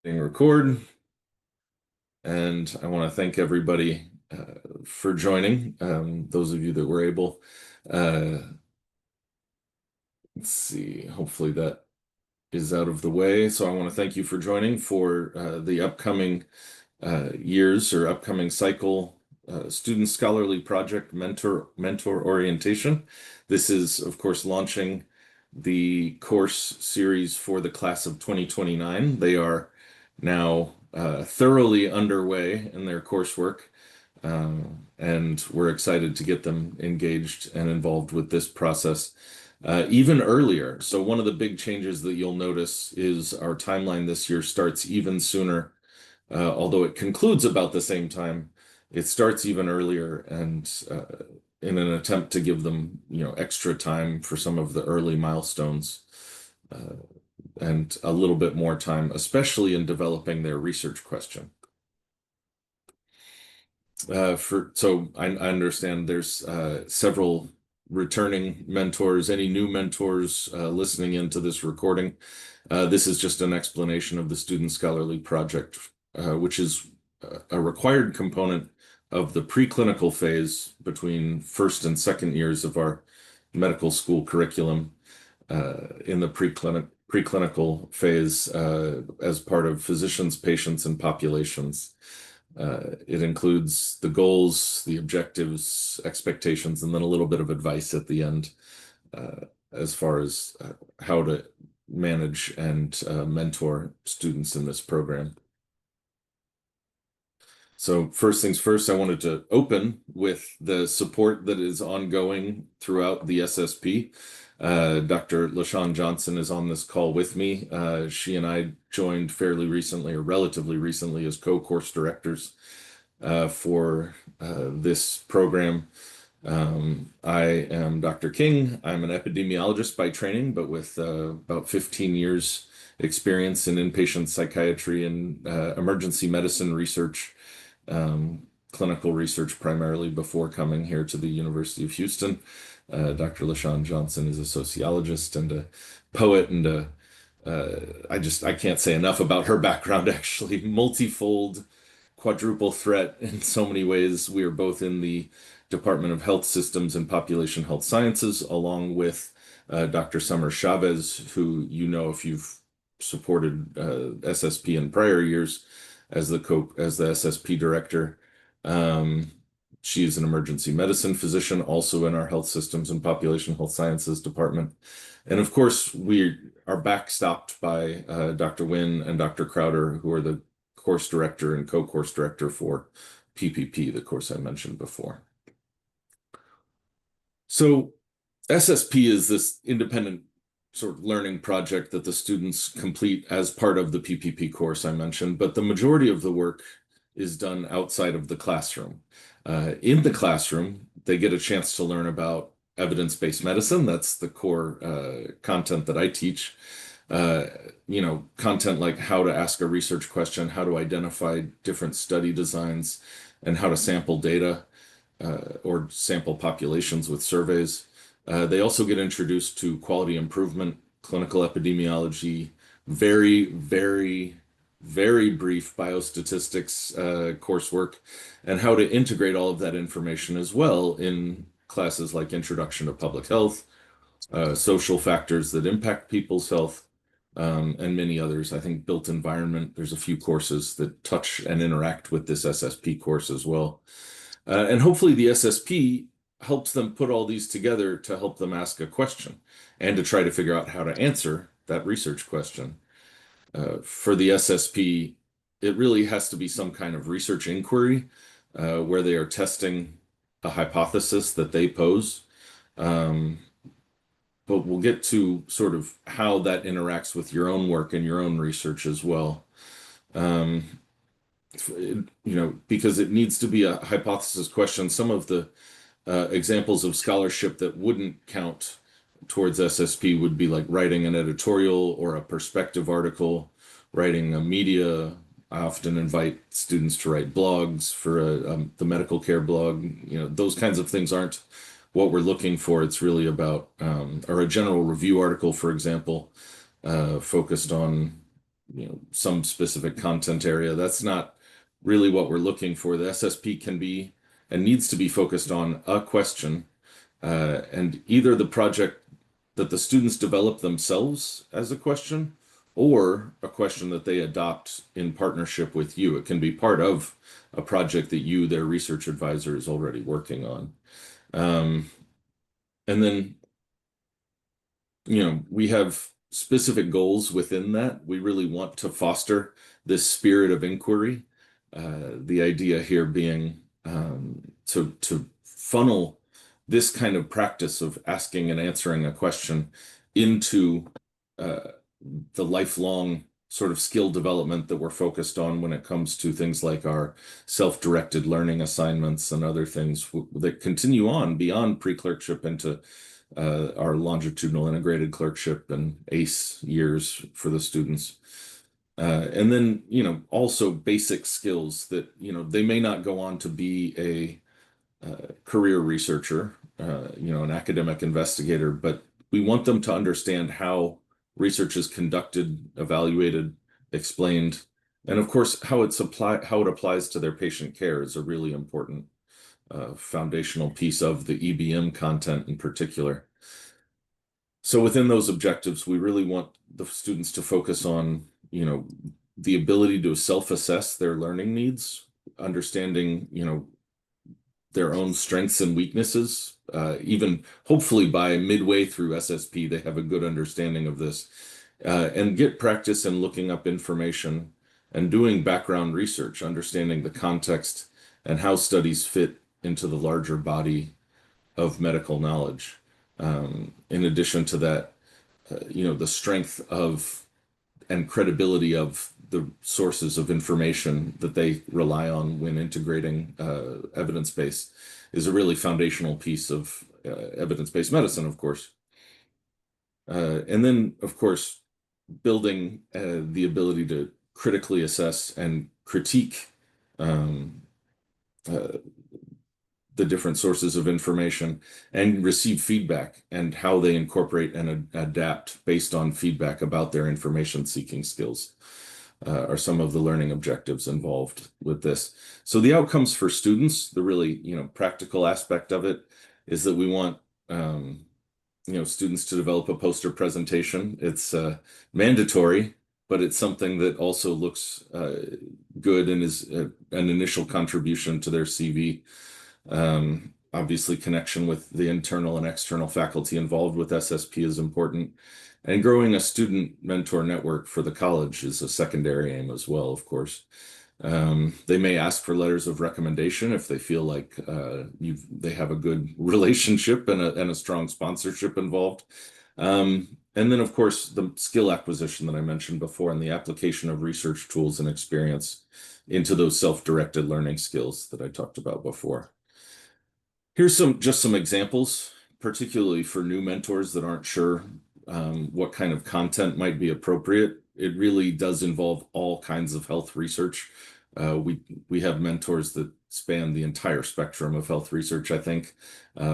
Record, and I want to thank everybody for joining. Those of you that were able. Uh, let's see, hopefully that is out of the way. So I want to thank you for joining for the upcoming years or upcoming cycle student scholarly project mentor orientation. This is, of course, launching the course series for the class of 2029. They are now thoroughly underway in their coursework, and we're excited to get them engaged and involved with this process even earlier. So one of the big changes that you'll notice is our timeline this year starts even sooner. Although it concludes about the same time, it starts even earlier, and in an attempt to give them, extra time for some of the early milestones, and a little bit more time, especially in developing their research question. So I understand there's several returning mentors, any new mentors listening into this recording. This is just an explanation of the Student Scholarly Project, which is a required component of the preclinical phase between first and second years of our medical school curriculum. In the preclinical phase, as part of physicians, patients, and populations. It includes the goals, the objectives, expectations, and then a little bit of advice at the end, as far as how to manage and mentor students in this program. So first things first, I wanted to open with the support that is ongoing throughout the SSP. Dr. LaShawn Johnson is on this call with me. She and I joined fairly recently, or relatively recently, as co-course directors for this program. I am Dr. King. I'm an epidemiologist by training, but with about 15 years experience in inpatient psychiatry and emergency medicine research, clinical research primarily before coming here to the University of Houston. Dr. LaShawn Johnson is a sociologist and a poet, and I can't say enough about her background, actually. Multifold, quadruple threat in so many ways. We are both in the Department of Health Systems and Population Health Sciences, along with Dr. Summer Chavez, who if you've supported SSP in prior years as the SSP director. She is an emergency medicine physician, also in our Health Systems and Population Health Sciences department. And of course, we are backstopped by Dr. Wynn and Dr. Crowder, who are the course director and co-course director for PPP, the course I mentioned before. So SSP is this independent sort of learning project that the students complete as part of the PPP course I mentioned, but the majority of the work is done outside of the classroom. In the classroom, they get a chance to learn about evidence-based medicine. That's the core content that I teach. Content like how to ask a research question, how to identify different study designs, and how to sample data or sample populations with surveys. They also get introduced to quality improvement, clinical epidemiology, very, very, very brief biostatistics coursework, and how to integrate all of that information as well in classes like Introduction to Public Health, social factors that impact people's health, and many others. I think built environment, there's a few courses that touch and interact with this SSP course as well. And hopefully the SSP helps them put all these together to help them ask a question and to try to figure out how to answer that research question. For the SSP, it really has to be some kind of research inquiry where they are testing a hypothesis that they pose. But we'll get to sort of how that interacts with your own work and your own research as well. Because it needs to be a hypothesis question. Some of the examples of scholarship that wouldn't count towards SSP would be like writing an editorial or a perspective article, writing a media. I often invite students to write blogs for the medical care blog. Those kinds of things aren't what we're looking for. It's really about, or a general review article, for example, focused on some specific content area. That's not really what we're looking for. The SSP can be and needs to be focused on a question, and either the project that the students develop themselves as a question, or a question that they adopt in partnership with you. It can be part of a project that you, their research advisor, is already working on. Um, and then, we have specific goals within that. We really want to foster this spirit of inquiry. The idea here being to funnel this kind of practice of asking and answering a question into uh, the lifelong sort of skill development that we're focused on when it comes to things like our self-directed learning assignments and other things that continue on beyond pre-clerkship into our longitudinal integrated clerkship and ACE years for the students. And then, also basic skills that, they may not go on to be a career researcher, an academic investigator, but we want them to understand how research is conducted, evaluated, explained, and of course, how it applies to their patient care is a really important foundational piece of the EBM content in particular. So within those objectives, we really want the students to focus on, the ability to self-assess their learning needs, understanding, their own strengths and weaknesses. Even hopefully by midway through SSP, they have a good understanding of this, and get practice in looking up information and doing background research, understanding the context and how studies fit into the larger body of medical knowledge. In addition to that, the strength of and credibility of the sources of information that they rely on when integrating evidence base is a really foundational piece of evidence-based medicine, of course. And then, of course, building the ability to critically assess and critique the different sources of information and receive feedback, and how they incorporate and adapt based on feedback about their information seeking skills are some of the learning objectives involved with this. So the outcomes for students, the really, practical aspect of it is that we want, students to develop a poster presentation. It's mandatory, but it's something that also looks good and is an initial contribution to their CV. Obviously, connection with the internal and external faculty involved with SSP is important. And growing a student mentor network for the college is a secondary aim as well, of course. They may ask for letters of recommendation if they feel like they have a good relationship and a strong sponsorship involved. And then, of course, the skill acquisition that I mentioned before and the application of research tools and experience into those self-directed learning skills that I talked about before. Here's just some examples, particularly for new mentors that aren't sure what kind of content might be appropriate. It really does involve all kinds of health research. We have mentors that span the entire spectrum of health research, I think,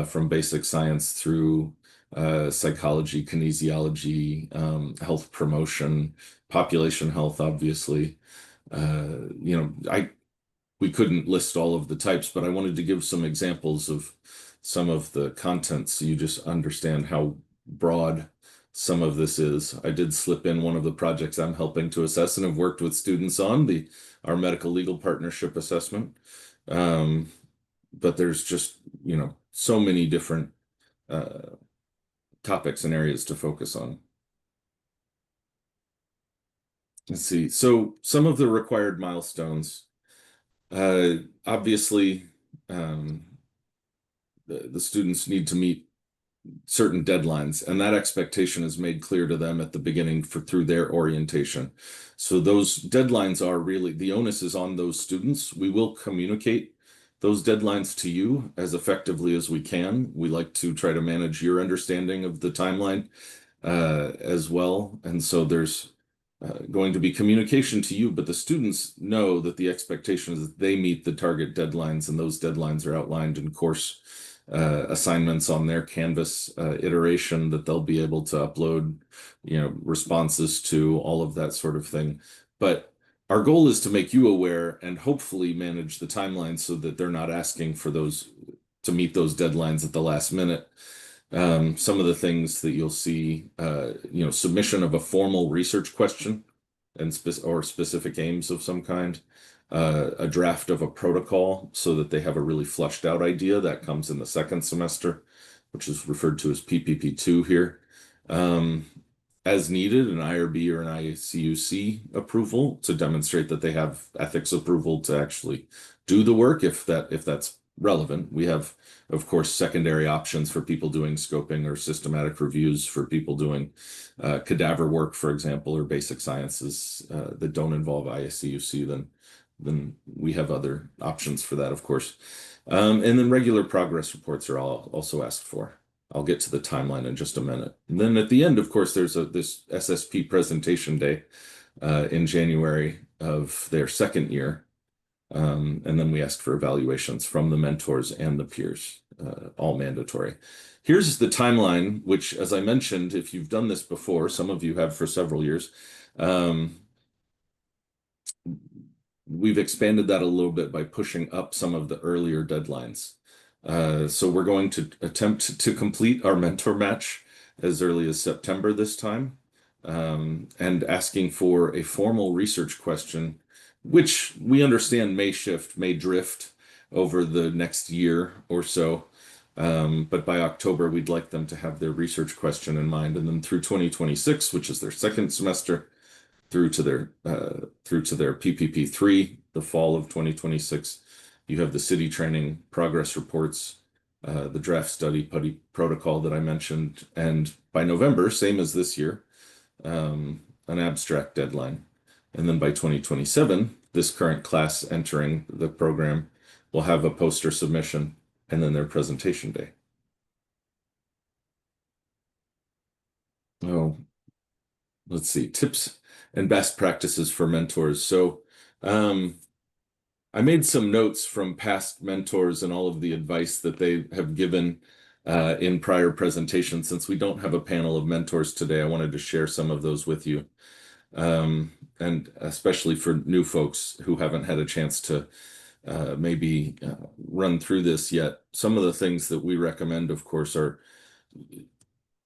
from basic science through psychology, kinesiology, health promotion, population health, obviously. We couldn't list all of the types, but I wanted to give some examples of some of the content so you just understand how broad some of this is. I did slip in one of the projects I'm helping to assess and have worked with students on, our medical legal partnership assessment. But there's just, so many different topics and areas to focus on. Let's see. So some of the required milestones. Obviously, the students need to meet certain deadlines, and that expectation is made clear to them at the beginning through their orientation. So those deadlines are really, the onus is on those students. We will communicate those deadlines to you as effectively as we can. We like to try to manage your understanding of the timeline as well. And so there's going to be communication to you, but the students know that the expectation is that they meet the target deadlines, and those deadlines are outlined in course assignments on their Canvas iteration that they'll be able to upload, responses to, all of that sort of thing. But our goal is to make you aware and hopefully manage the timeline so that they're not asking for those to meet those deadlines at the last minute. Some of the things that you'll see, submission of a formal research question or specific aims of some kind, a draft of a protocol so that they have a really fleshed out idea that comes in the second semester, which is referred to as PPP2 here. As needed, an IRB or an ICUC approval to demonstrate that they have ethics approval to actually do the work if that's relevant. We have, of course, secondary options for people doing scoping or systematic reviews, for people doing cadaver work, for example, or basic sciences that don't involve ICUC. Then we have other options for that, of course. And then regular progress reports are also asked for. I'll get to the timeline in just a minute. And then at the end, of course, there's this SSP presentation day in January of their second year. And then we ask for evaluations from the mentors and the peers, all mandatory. Here's the timeline, which, as I mentioned, if you've done this before, some of you have for several years, we've expanded that a little bit by pushing up some of the earlier deadlines. So we're going to attempt to complete our mentor match as early as September this time, and asking for a formal research question, which we understand may shift, may drift over the next year or so. But by October, we'd like them to have their research question in mind. And then through 2026, which is their second semester, through to their PPP3, the fall of 2026, you have the city training progress reports, the draft study protocol that I mentioned, and by November, same as this year, an abstract deadline. And then by 2027, this current class entering the program will have a poster submission and then their presentation day. Oh, let's see, tips and best practices for mentors. So I made some notes from past mentors and all of the advice that they have given in prior presentations. Since we don't have a panel of mentors today, I wanted to share some of those with you. And especially for new folks who haven't had a chance to maybe run through this yet. Some of the things that we recommend, of course, are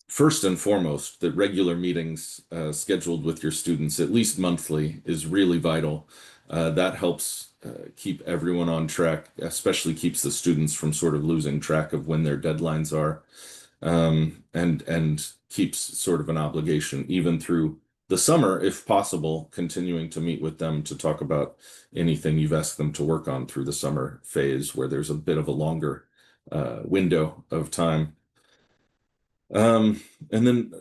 first and foremost that regular meetings scheduled with your students, at least monthly, is really vital. That helps keep everyone on track, especially keeps the students from sort of losing track of when their deadlines are, and keeps sort of an obligation even through the summer, if possible, continuing to meet with them to talk about anything you've asked them to work on through the summer phase, where there's a bit of a longer window of time. And then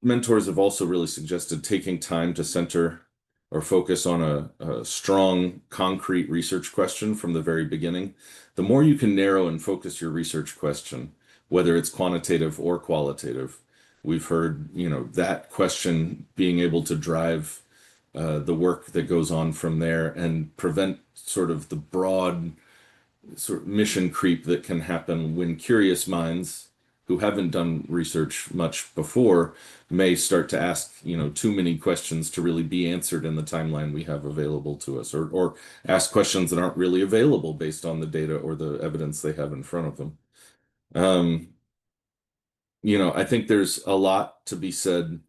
mentors have also really suggested taking time to center or focus on a strong, concrete research question from the very beginning. The more you can narrow and focus your research question, whether it's quantitative or qualitative, we've heard, that question being able to drive the work that goes on from there and prevent sort of the broad sort of mission creep that can happen when curious minds who haven't done research much before may start to ask, too many questions to really be answered in the timeline we have available to us, or ask questions that aren't really available based on the data or the evidence they have in front of them. I think there's a lot to be said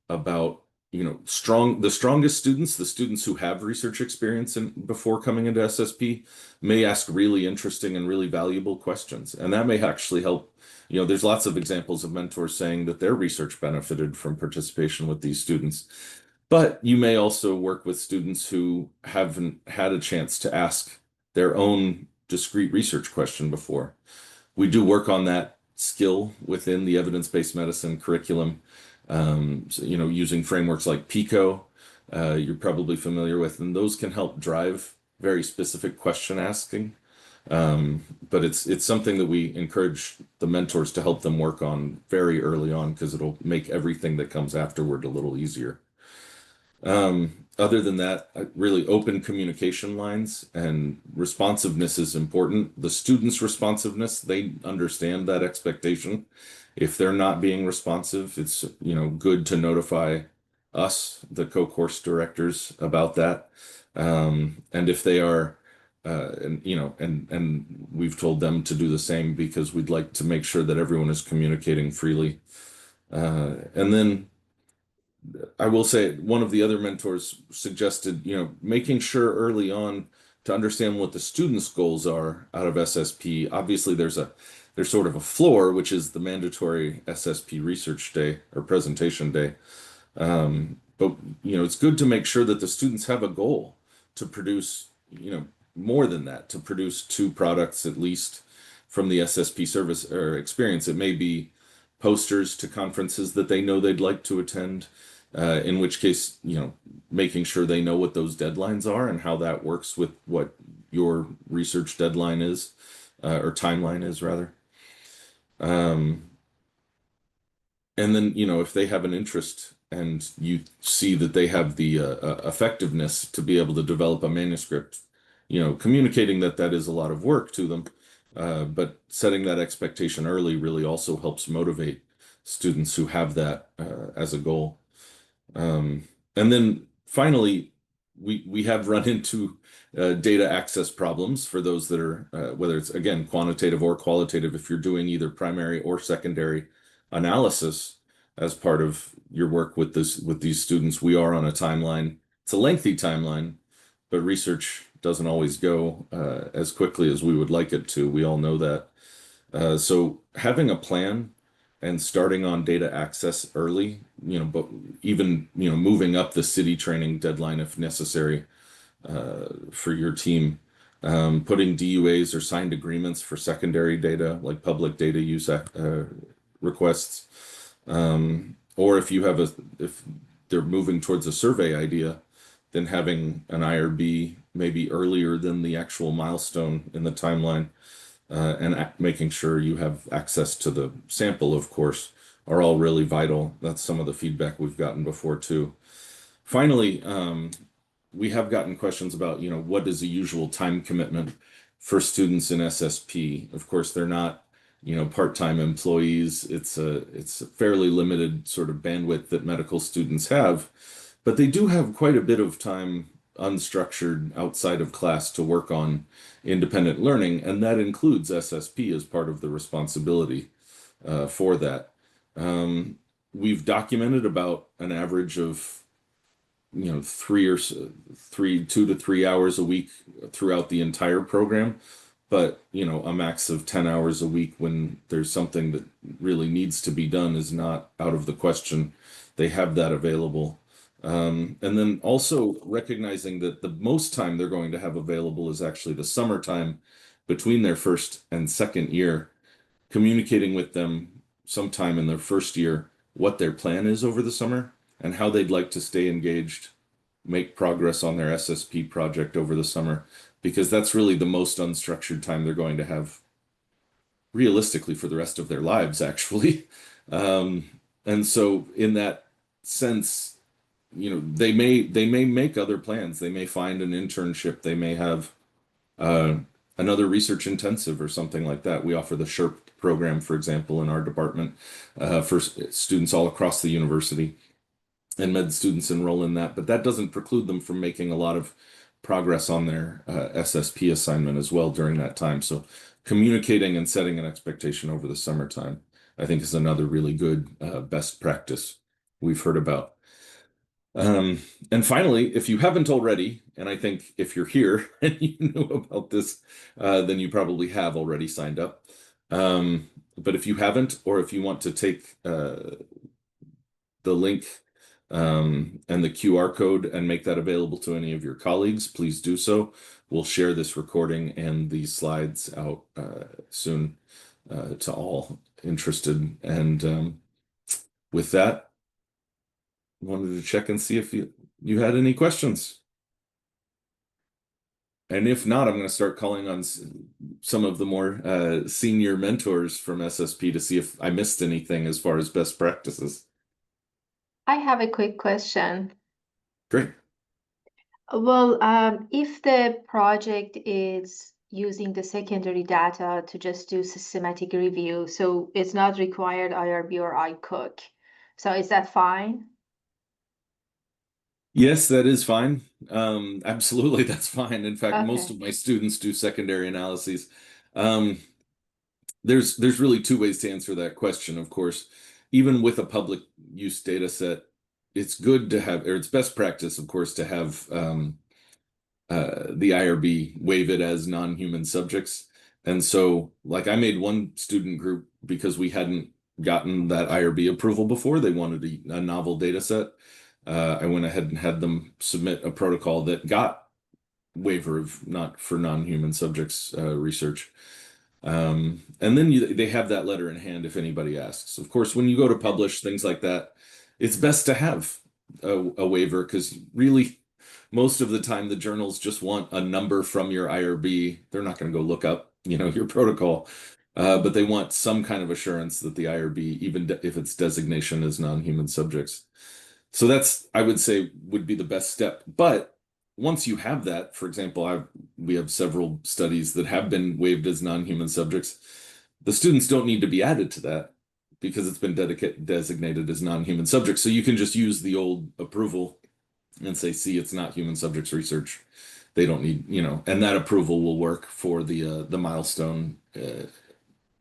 about, the strongest students, the students who have research experience before coming into SSP, may ask really interesting and really valuable questions. And that may actually help. There's lots of examples of mentors saying that their research benefited from participation with these students. But you may also work with students who haven't had a chance to ask their own discrete research question before. We do work on that skill within the evidence-based medicine curriculum, using frameworks like PICO, you're probably familiar with, and those can help drive very specific question asking. But it's something that we encourage the mentors to help them work on very early on, because it'll make everything that comes afterward a little easier. Other than that, really open communication lines and responsiveness is important. The students' responsiveness, they understand that expectation. If they're not being responsive, it's, good to notify us, the co-course directors, about that. And if they are, and we've told them to do the same because we'd like to make sure that everyone is communicating freely. And then I will say one of the other mentors suggested, making sure early on to understand what the students' goals are out of SSP. Obviously, there's sort of a floor, which is the mandatory SSP research day or presentation day. But it's good to make sure that the students have a goal to produce, more than that, to produce two products at least from the SSP service or experience. It may be posters to conferences that they know they'd like to attend, in which case, making sure they know what those deadlines are and how that works with what your research deadline is, or timeline is rather. Um, and then, if they have an interest and you see that they have the effectiveness to be able to develop a manuscript, communicating that that is a lot of work to them, but setting that expectation early really also helps motivate students who have that as a goal. And then finally, we have run into data access problems for those that are, whether it's again quantitative or qualitative, if you're doing either primary or secondary analysis as part of your work with these students. We are on a timeline. It's a lengthy timeline, but research doesn't always go as quickly as we would like it to. We all know that. So having a plan and starting on data access early, but even, moving up the city training deadline if necessary, for your team, putting DUAs or signed agreements for secondary data, like public data use requests. Or if they're moving towards a survey idea, then having an IRB maybe earlier than the actual milestone in the timeline, and making sure you have access to the sample, of course, are all really vital. That's some of the feedback we've gotten before too. Finally, we have gotten questions about, what is the usual time commitment for students in SSP? Of course, they're not, part-time employees. It's a fairly limited sort of bandwidth that medical students have, but they do have quite a bit of time unstructured outside of class to work on independent learning, and that includes SSP as part of the responsibility for that. We've documented about an average of 2 to 3 hours a week throughout the entire program, but a max of 10 hours a week when there's something that really needs to be done is not out of the question. They have that available. And then also recognizing that the most time they're going to have available is actually the summertime between their first and second year, communicating with them sometime in their first year what their plan is over the summer and how they'd like to stay engaged, make progress on their SSP project over the summer, because that's really the most unstructured time they're going to have realistically for the rest of their lives, actually. And so in that sense, they may make other plans. They may find an internship. They may have uh, another research intensive or something like that. We offer the SHERP program, for example, in our department, for students all across the university, and med students enroll in that. But that doesn't preclude them from making a lot of progress on their SSP assignment as well during that time. So communicating and setting an expectation over the summertime, I think, is another really good best practice we've heard about. And finally, if you haven't already, and I think if you're here and you know about this, then you probably have already signed up. But if you haven't, or if you want to take the link and the QR code and make that available to any of your colleagues, please do so. We'll share this recording and these slides out soon to all interested. And with that, wanted to check and see if you had any questions. And if not, I'm going to start calling on some of the more senior mentors from SSP to see if I missed anything as far as best practices. I have a quick question. Great. Well, if the project is using the secondary data to just do systematic review, so it's not required IRB or iCook. So is that fine? Yes, that is fine. Absolutely, that's fine. In fact, most Okay. of my students do secondary analyses. Um, there's really two ways to answer that question, of course. Even with a public use data set, it's good to have, or it's best practice, of course, to have the IRB waive it as non-human subjects. And so, like, I made one student group because we hadn't gotten that IRB approval before. They wanted a novel data set. I went ahead and had them submit a protocol that got waiver of not for non-human subjects research. And then they have that letter in hand if anybody asks. Of course, when you go to Okay. publish things like that, it's best to have a waiver because really, most of the time the journals just want a number from your IRB. They're not going to go look up, your protocol, but they want some kind of assurance that the IRB, even if its designation is non-human subjects. So that's, I would say, would be the best step. But once you have that, for example, we have several studies that have been waived as non-human subjects. The students don't need to be added to that because it's been designated as non-human subjects. So you can just use the old approval and say, see, it's not human subjects research. They don't need, and that approval will work for the milestone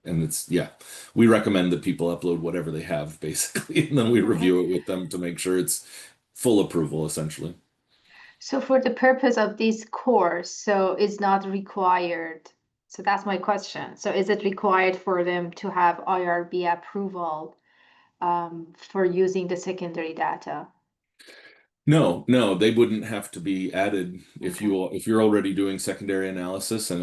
and it's, yeah, we recommend that people upload whatever they have basically, and then we Okay. review it with them to make sure it's full approval essentially. So for the purpose of this course, so it's not required. So that's my question. So is it required for them to have IRB approval for using the secondary data? No, no, they wouldn't have to be added Okay. if you're already doing secondary analysis Yeah.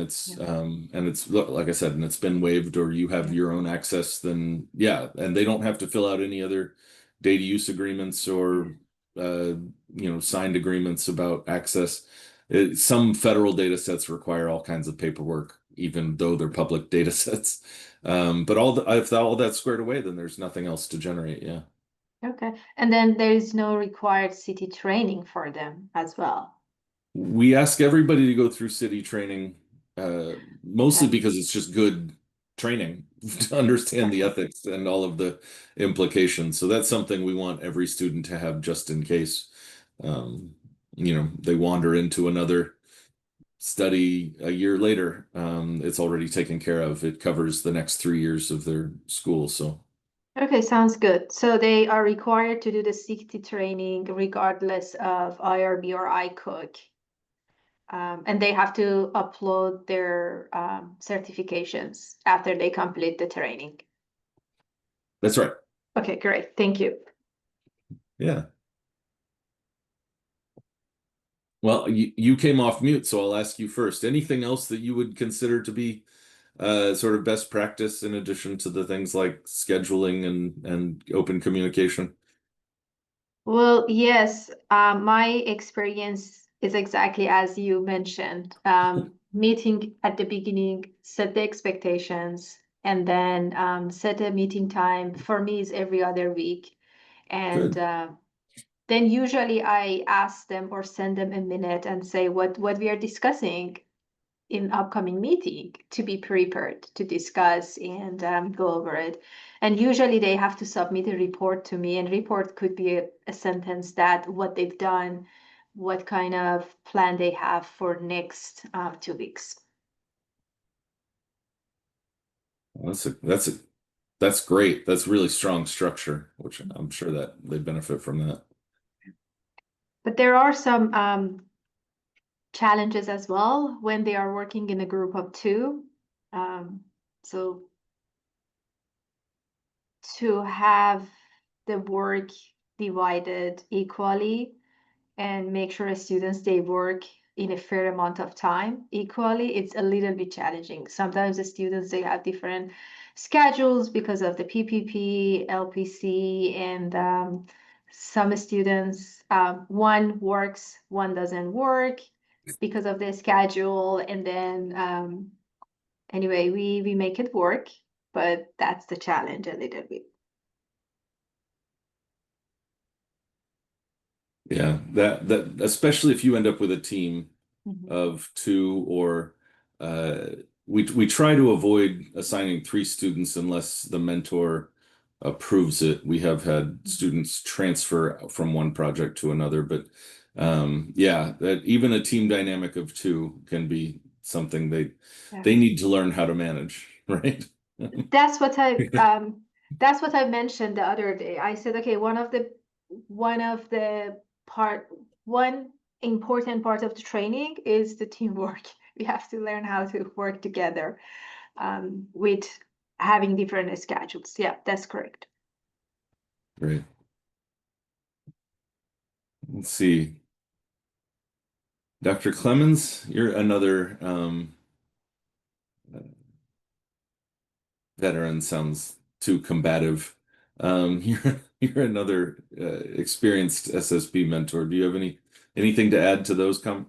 and it's like I said and it's been waived or you have Yeah. your own access, then yeah, and they don't have to fill out any other data use agreements or uh, signed agreements about access. Some federal data sets require all kinds of paperwork, even though they're public data sets. But if all that's squared away, then there's nothing else to generate. Yeah. Okay. And then there is no required city training for them as well. We ask everybody to go through city training, mostly Okay. because it's just good training to understand the Okay. ethics and all of the implications. So that's something we want every student to have just in case, they wander into another study a year later. It's already taken care of. It covers the next 3 years of their school. So Okay, sounds good. So they are required to do the city training regardless of IRB or iCook. And they have to upload their certifications after they complete the training. that's right. Okay, great. Thank you. Yeah. Well, you came off mute, so I'll ask you first. Anything else that you would consider to be sort of best practice in addition to the things like scheduling and open communication? Well, yes, my experience is exactly as you mentioned. Meeting at the beginning, set the expectations, and then set a meeting time. For me, is every other week. And Good. then usually I ask them or send them a minute and say what we are discussing in upcoming meeting to be prepared to discuss and go over it. And usually they have to submit a report to me, and report could be a sentence that what they've done, what kind of plan they have for next 2 weeks. That's great. That's really strong structure, which I'm sure that they benefit from that. But there are some challenges as well when they are working in a group of two. Um, so to have the work divided equally and make sure students they work in a fair amount of time equally, it's a little bit challenging. Sometimes the students they have different schedules because of the PPP, LPC, and some students one works, one doesn't work because of the schedule, and then anyway, we make it work, but that's the challenge a little bit. Yeah, that especially if you end up with a team Mhm. of two, or uh, we try to avoid assigning three students unless the mentor approves it. We have had Mhm. students transfer from one project to another, but yeah, that even a team dynamic of two can be something Yeah. they need to learn how to manage, right? That's what I that's what I mentioned the other day. I said, okay, one of the part one important part of the training is the teamwork. We have to learn how to work together with having different schedules. Yeah, that's correct. Great. Let's see. Dr. Clemens, you're another veteran sounds too combative. You're another experienced SSP mentor. Do you have anything to add to those com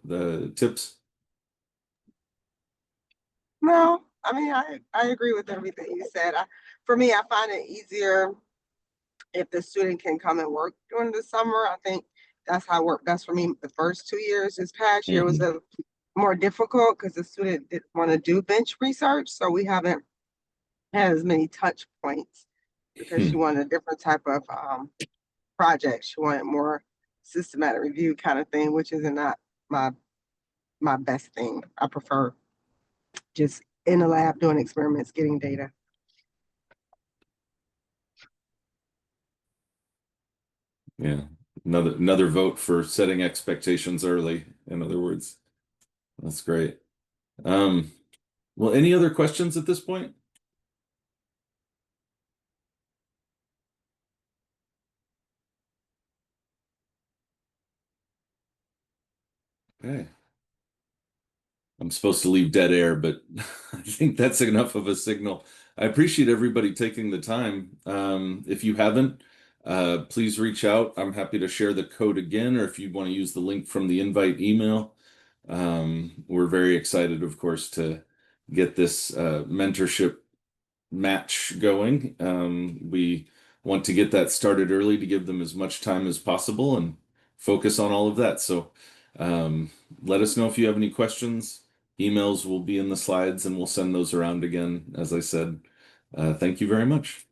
tips? No, I mean, I agree with everything you said. For me, I find it easier if the student can come and work during the summer. I think that's how it worked best for me the first 2 years. This past year was Hmm. a more difficult because the student didn't want to do bench research, so we haven't had as many touch points because she Hmm. wanted a different type of project. She wanted more systematic review kind of thing, which is not my my best thing. I prefer just in the lab doing experiments, getting data. Yeah. Another vote for setting expectations early, in other words. That's great. Um, well, any other questions at this point? Okay. I'm supposed to leave dead air, but I think that's enough of a signal. I appreciate everybody taking the time. If you haven't, please reach out. I'm happy to share the code again, or if you want to use the link from the invite email. We're very excited, of course, to get this mentorship match going. We want to get that started early to give them as much time as possible and focus on all of that. So um, let us know if you have any questions. Emails will be in the slides and we'll send those around again, as I said. Thank you very much.